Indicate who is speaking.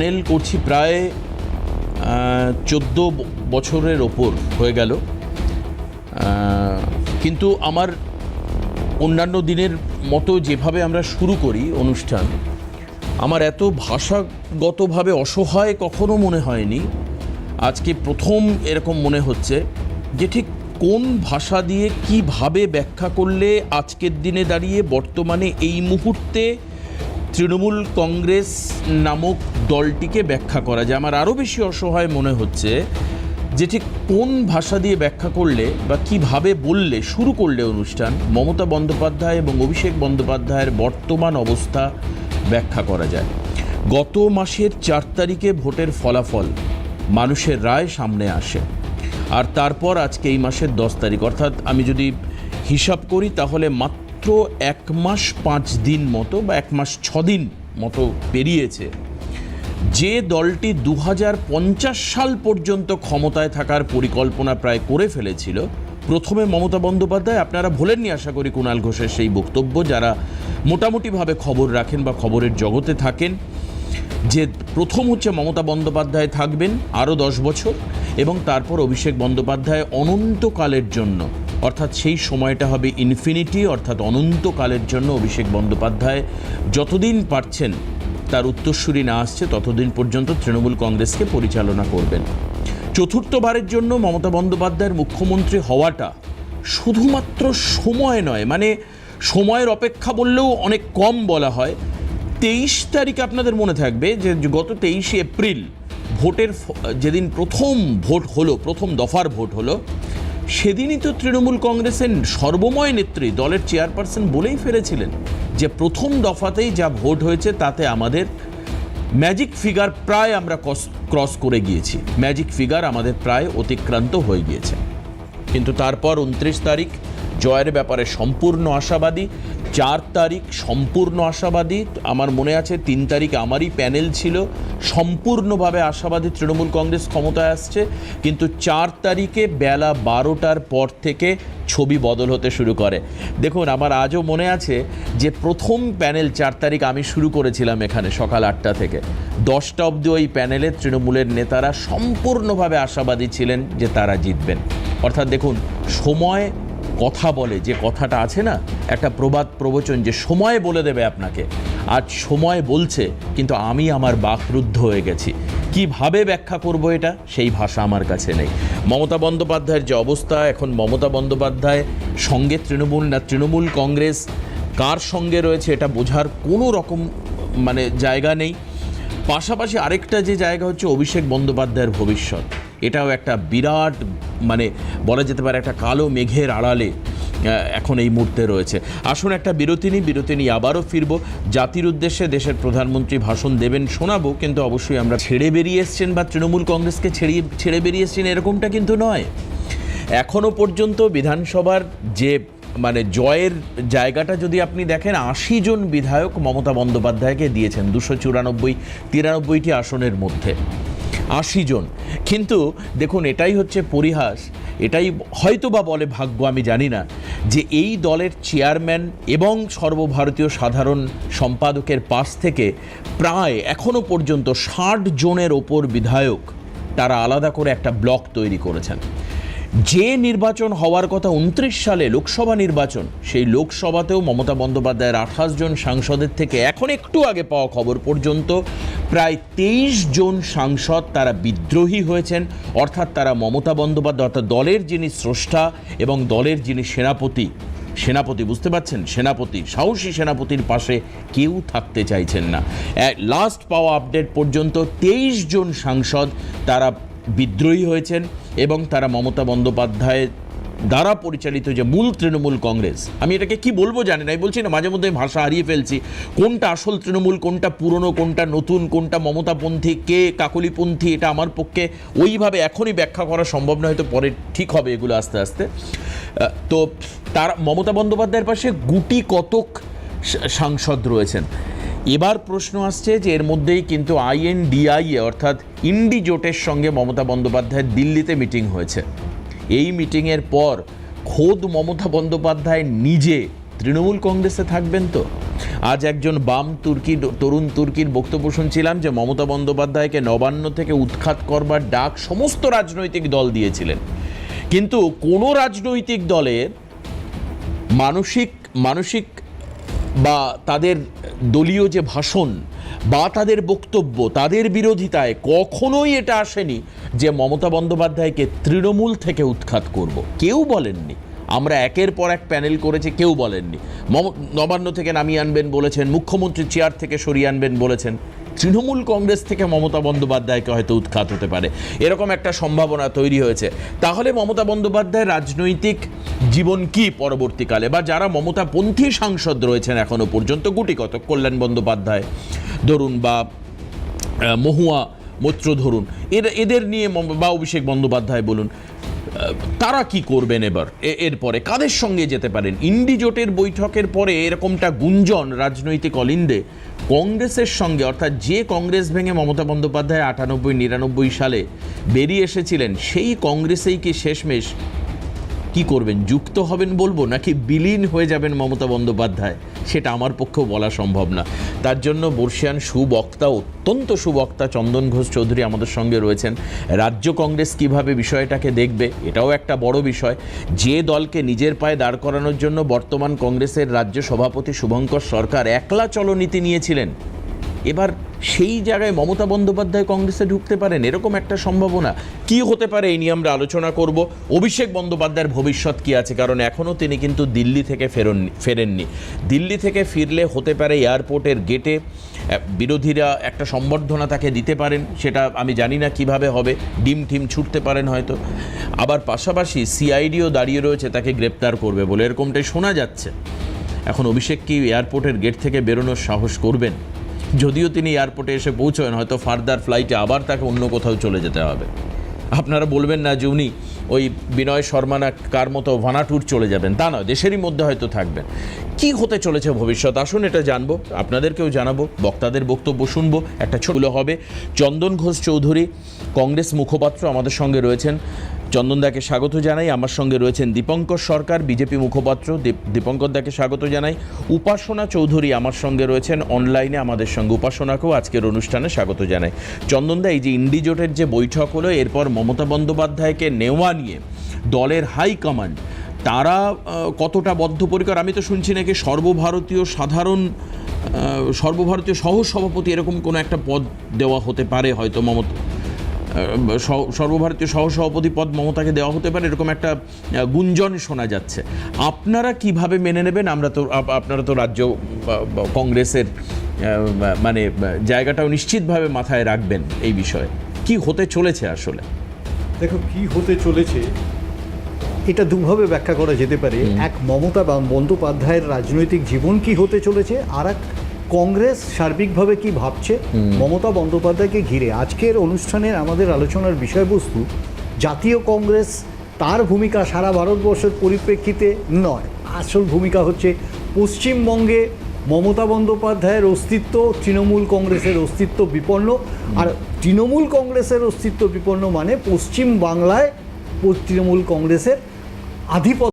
Speaker 1: Panel করছি প্রায় 14 বছরের ওপর হয়ে গেল, কিন্তু আমার অন্যান্য দিনের মতো যেভাবে আমরা শুরু করি অনুষ্ঠান, আমার এত ভাষাগতভাবে অসহায় কখনো মনে হয়নি। আজকে প্রথম এরকম মনে হচ্ছে যে ঠিক কোন ভাষা দিয়ে কিভাবে ব্যাখ্যা করলে আজকের দিনে দাঁড়িয়ে বর্তমানে এই মুহূর্তে তৃণমূল কংগ্রেস নামক দলটিকে ব্যাখ্যা করা যায়। আমার আরও বেশি অসহায় মনে হচ্ছে যে ঠিক কোন ভাষা দিয়ে ব্যাখ্যা করলে বা কিভাবে বললে শুরু করলে অনুষ্ঠান মমতা বন্দ্যোপাধ্যায় এবং অভিষেক বন্দ্যোপাধ্যায়ের বর্তমান অবস্থা ব্যাখ্যা করা যায়। গত মাসের 4 তারিখে ভোটের ফলাফল, মানুষের রায় সামনে আসে, আর তারপর আজকে এই মাসের 10 তারিখ, অর্থাৎ আমি যদি হিসাব করি তাহলে মাত্র 1 মাস 5 দিন মতো বা 1 মাস 6 দিন মতো পেরিয়েছে। যে দলটি 2050 সাল পর্যন্ত ক্ষমতায় থাকার পরিকল্পনা প্রায় করে ফেলেছিল, প্রথমে মমতা বন্দ্যোপাধ্যায়, আপনারা ভোলেননি আশা করি কুণাল ঘোষের সেই বক্তব্য, যারা মোটামুটিভাবে খবর রাখেন বা খবরের জগতে থাকেন, যে প্রথম হচ্ছে মমতা বন্দ্যোপাধ্যায় থাকবেন আরও 10 বছর এবং তারপর অভিষেক বন্দ্যোপাধ্যায় অনন্তকালের জন্য, অর্থাৎ সেই সময়টা হবে ইনফিনিটি, অর্থাৎ অনন্তকালের জন্য অভিষেক বন্দ্যোপাধ্যায় যতদিন পারছেন তার উত্তরসূরি না আসছে ততদিন পর্যন্ত তৃণমূল কংগ্রেসকে পরিচালনা করবেন। চতুর্থবারের জন্য মমতা বন্দ্যোপাধ্যায়ের মুখ্যমন্ত্রী হওয়াটা শুধুমাত্র সময় নয়, মানে সময়ের অপেক্ষা বললেও অনেক কম বলা হয়। 23 তারিখ আপনাদের মনে থাকবে যে গত 23শে এপ্রিল ভোটের যেদিন প্রথম ভোট হলো, প্রথম দফার ভোট হলো, সেদিনই তো তৃণমূল কংগ্রেসের সর্বময় নেত্রী, দলের চেয়ারপারসন বলেই ফেলেছিলেন যে প্রথম দফাতেই যা ভোট হয়েছে তাতে আমাদের ম্যাজিক ফিগার প্রায় আমরা ক্রস করে গিয়েছি, ম্যাজিক ফিগার আমাদের প্রায় অতিক্রান্ত হয়ে গিয়েছে। কিন্তু তারপর 29 তারিখ জয়ের ব্যাপারে সম্পূর্ণ আশাবাদী, 4 তারিখ সম্পূর্ণ আশাবাদী, আমার মনে আছে 3 তারিখ আমারই প্যানেল ছিল, সম্পূর্ণভাবে আশাবাদী তৃণমূল কংগ্রেস ক্ষমতায় আসছে। কিন্তু 4 তারিখে বেলা 12টার পর থেকে ছবি বদল হতে শুরু করে। দেখুন, আমার আজও মনে আছে যে প্রথম প্যানেল 4 তারিখ আমি শুরু করেছিলাম এখানে সকাল 8টা থেকে 10টা অবধি ওই প্যানেলে তৃণমূলের নেতারা সম্পূর্ণভাবে আশাবাদী ছিলেন যে তারা জিতবেন। অর্থাৎ দেখুন, সময় কথা বলে, যে কথাটা আছে না একটা প্রবাদ প্রবচন, যে সময় বলে দেবে আপনাকে, আজ সময় বলছে কিন্তু আমি আমার বাকরুদ্ধ হয়ে গেছি। কিভাবে ব্যাখ্যা করব এটা, সেই ভাষা আমার কাছে নেই। মমতা বন্দ্যোপাধ্যায়ের যে অবস্থা এখন, মমতা বন্দ্যোপাধ্যায় সঙ্গে তৃণমূল না তৃণমূল কংগ্রেস কার সঙ্গে রয়েছে এটা বোঝার কোনো রকম মানে জায়গা নেই। পাশাপাশি আরেকটা যে জায়গা হচ্ছে অভিষেক বন্দ্যোপাধ্যায়ের ভবিষ্যৎ, এটাও একটা বিরাট মানে বলা যেতে পারে একটা কালো মেঘের আড়ালে এখন এই মুহূর্তে রয়েছে। আসুন একটা বিরতি নিয়ে আবারও ফিরবো। জাতির উদ্দেশ্যে দেশের প্রধানমন্ত্রী ভাষণ দেবেন, শোনাবো, কিন্তু অবশ্যই আমরা ছেড়ে বেরিয়ে এসছেন বা তৃণমূল কংগ্রেসকে ছেড়ে বেরিয়ে এসছেন এরকমটা কিন্তু নয়। এখনও পর্যন্ত বিধানসভার যে মানে জয়ের জায়গাটা যদি আপনি দেখেন, 80 জন বিধায়ক মমতা বন্দ্যোপাধ্যায়কে দিয়েছেন 293টি আসনের মধ্যে 80 জন। কিন্তু দেখুন, এটাই হচ্ছে পরিহাস, এটাই হয়তো বা বলে ভাগ্য, আমি জানি না, যে এই দলের চেয়ারম্যান এবং সর্বভারতীয় সাধারণ সম্পাদকের পাশ থেকে প্রায় এখনও পর্যন্ত 60 জনের ওপর বিধায়ক তারা আলাদা করে একটা ব্লক তৈরি করেছেন। যে নির্বাচন হওয়ার কথা 29 সালে লোকসভা নির্বাচন, সেই লোকসভাতেও মমতা বন্দ্যোপাধ্যায়ের 28 জন সাংসদের থেকে এখন একটু আগে পাওয়া খবর পর্যন্ত প্রায় 23 জন সাংসদ তারা বিদ্রোহী হয়েছেন। অর্থাৎ তারা মমতা বন্দ্যোপাধ্যায়, অর্থাৎ দলের যিনি স্রষ্টা এবং দলের যিনি সেনাপতি বুঝতে পারছেন, সেনাপতি, সাহসী সেনাপতির পাশে কেউ থাকতে চাইছেন না। লাস্ট পাওয়া আপডেট পর্যন্ত 23 জন সাংসদ তারা বিদ্রোহী হয়েছেন এবং তারা মমতা বন্দ্যোপাধ্যায়ের দ্বারা পরিচালিত যে মূল তৃণমূল কংগ্রেস, আমি এটাকে কি বলবো জানি না, বলছি না মাঝে মধ্যে ভাষা হারিয়ে ফেলছি, কোনটা আসল তৃণমূল, কোনটা পুরনো, কোনটা নতুন, কোনটা মমতাপন্থী, কে কাকলিপন্থী, এটা আমার পক্ষে ওইভাবে এখনই ব্যাখ্যা করা সম্ভব নয়, হয়তো পরে ঠিক হবে এগুলো আস্তে আস্তে। তো তার মমতা বন্দ্যোপাধ্যায়ের পাশে গুটি কতক সাংসদ রয়েছেন। এবার প্রশ্ন আসছে যে এর মধ্যেই কিন্তু INDIA অর্থাৎ ইন্ডি জোটের সঙ্গে মমতা বন্দ্যোপাধ্যায়ের দিল্লিতে মিটিং হয়েছে। এই মিটিংয়ের পর খোদ মমতা বন্দ্যোপাধ্যায় নিজে তৃণমূল কংগ্রেসে থাকবেন তো? আজ একজন বাম তরুণ তুর্কির বক্তব্য শুনছিলাম যে মমতা বন্দ্যোপাধ্যায়কে নবান্ন থেকে উৎখাত করবার ডাক সমস্ত রাজনৈতিক দল দিয়েছিলেন, কিন্তু কোনো রাজনৈতিক দলের মানসিক বা তাদের দলীয় যে ভাষণ বা তাদের বক্তব্য, তাদের বিরোধিতায় কখনোই এটা আসেনি যে মমতা বন্দ্যোপাধ্যায়কে তৃণমূল থেকে উৎখাত করব। কেউ বলেননি। আমরা একের পর এক প্যানেল করেছি, কেউ বলেননি। নবান্ন থেকে নামিয়ে আনবেন বলেছেন, মুখ্যমন্ত্রী চেয়ার থেকে সরিয়ে আনবেন বলেছেন। তৃণমূল কংগ্রেস থেকে মমতা বন্দ্যোপাধ্যায়কে হয়তো উৎখাত হতে পারে, এরকম একটা সম্ভাবনা তৈরি হয়েছে। তাহলে মমতা বন্দ্যোপাধ্যায়ের রাজনৈতিক জীবন কি পরবর্তীকালে? বা যারা মমতাপন্থী সাংসদ রয়েছেন এখনো পর্যন্ত গুটি কতক, কল্যাণ বন্দ্যোপাধ্যায় ধরুন বা মহুয়া মৈত্র ধরুন, এদের নিয়ে বা অভিষেক বন্দ্যোপাধ্যায় বলুন, তারা কি করবেন এবার? এরপরে কাদের সঙ্গে যেতে পারেন? ইন্ডি জোটের বৈঠকের পরে এরকমটা গুঞ্জন রাজনৈতিক অলিন্দে কংগ্রেসের সঙ্গে, অর্থাৎ যে কংগ্রেস ভেঙে মমতা বন্দ্যোপাধ্যায় 98-99 সালে বেরিয়ে এসেছিলেন, সেই কংগ্রেসেই কি শেষমেশ কি করবেন? যুক্ত হবেন বলবো, নাকি বিলীন হয়ে যাবেন মমতা বন্দ্যোপাধ্যায়? সেটা আমার পক্ষেও বলা সম্ভব না। তার জন্য বর্ষিয়ান সুবক্তা, অত্যন্ত সুবক্তা চন্দন ঘোষ চৌধুরী আমাদের সঙ্গে রয়েছেন। রাজ্য কংগ্রেস কিভাবে বিষয়টাকে দেখবে, এটাও একটা বড় বিষয়। যে দলকে নিজের পায়ে দাঁড় করানোর জন্য বর্তমান কংগ্রেসের রাজ্য সভাপতি শুভঙ্কর সরকার একলা চলনীতি নিয়েছিলেন, এবার সেই জায়গায় মমতা বন্দ্যোপাধ্যায় কংগ্রেসে ঢুকতে পারেন, এরকম একটা সম্ভাবনা কি হতে পারে, এই নিয়ে আমরা আলোচনা করব। অভিষেক বন্দ্যোপাধ্যায়ের ভবিষ্যৎ কি আছে, কারণ এখনও তিনি কিন্তু দিল্লি থেকে ফেরেননি। দিল্লি থেকে ফিরলে হতে পারে এয়ারপোর্টের গেটে বিরোধীরা একটা সম্বর্ধনা তাকে দিতে পারেন, সেটা আমি জানি না কিভাবে হবে, ডিম টিম ছুটতে পারেন হয়তো। আবার পাশাপাশি সিআইডিও দাঁড়িয়ে রয়েছে তাকে গ্রেপ্তার করবে বলে, এরকমটাই শোনা যাচ্ছে। এখন অভিষেক কি এয়ারপোর্টের গেট থেকে বেরোনোর সাহস করবেন? যদিও তিনি এয়ারপোর্টে এসে পৌঁছবেন, হয়তো ফার্দার ফ্লাইটে আবার তাকে অন্য কোথাও চলে যেতে হবে। আপনারা বলবেন না যে উনি ওই বিনয় শর্মা না কার মতো ভানাটুর চলে যাবেন, তা নয়, দেশেরই মধ্যে হয়তো থাকবেন। কি হতে চলেছে ভবিষ্যৎ, আসুন এটা জানবো, আপনাদেরকেও জানাবো, বক্তাদের বক্তব্য শুনবো। একটা ছোট হবে চন্দন ঘোষ চৌধুরী, কংগ্রেস মুখপাত্র, আমাদের সঙ্গে রয়েছেন। চন্দনদাকে স্বাগত জানাই। আমার সঙ্গে রয়েছেন দীপঙ্কর সরকার, বিজেপি মুখপাত্র, দীপঙ্কর দাকে স্বাগত জানাই। উপাসনা চৌধুরী আমার সঙ্গে রয়েছেন অনলাইনে, আমাদের সঙ্গে উপাসনাকেও আজকের অনুষ্ঠানে স্বাগত জানাই। চন্দনদা, এই যে ইন্ডি জোটের যে বৈঠক হলো, এরপর মমতা বন্দ্যোপাধ্যায়কে নেওয়া নিয়ে দলের হাইকমান্ড তারা কতটা বদ্ধপরিকর? আমি তো শুনছি নাকি সর্বভারতীয় সহ সভাপতি এরকম কোনো একটা পদ দেওয়া হতে পারে, হয়তো মমতা সর্বভারতীয় সহসভাপতি পদ মমতাকে দেওয়া হতে পারে, এরকম একটা গুঞ্জন শোনা যাচ্ছে। আপনারা কিভাবে মেনে নেবেন? আপনারা তো রাজ্য কংগ্রেসের মানে জায়গাটাও নিশ্চিতভাবে মাথায় রাখবেন এই বিষয়ে। কি হতে চলেছে আসলে?
Speaker 2: দেখো, কি হতে চলেছে এটা দুভাবে ব্যাখ্যা করা যেতে পারে। এক, মমতা বন্দ্যোপাধ্যায়ের রাজনৈতিক জীবন কি হতে চলেছে, আর এক কংগ্রেস সার্বিকভাবে কি ভাবছে মমতা বন্দ্যোপাধ্যায়কে ঘিরে। আজকের অনুষ্ঠানের আমাদের আলোচনার বিষয়বস্তু জাতীয় কংগ্রেস, তার ভূমিকা সারা ভারতবর্ষের পরিপ্রেক্ষিতে নয়। আসল ভূমিকা হচ্ছে পশ্চিমবঙ্গে মমতা বন্দ্যোপাধ্যায়ের অস্তিত্ব, তৃণমূল কংগ্রেসের অস্তিত্ব বিপন্ন। আর তৃণমূল কংগ্রেসের অস্তিত্ব বিপন্ন মানে পশ্চিম বাংলায় তৃণমূল কংগ্রেসের আধিপত্য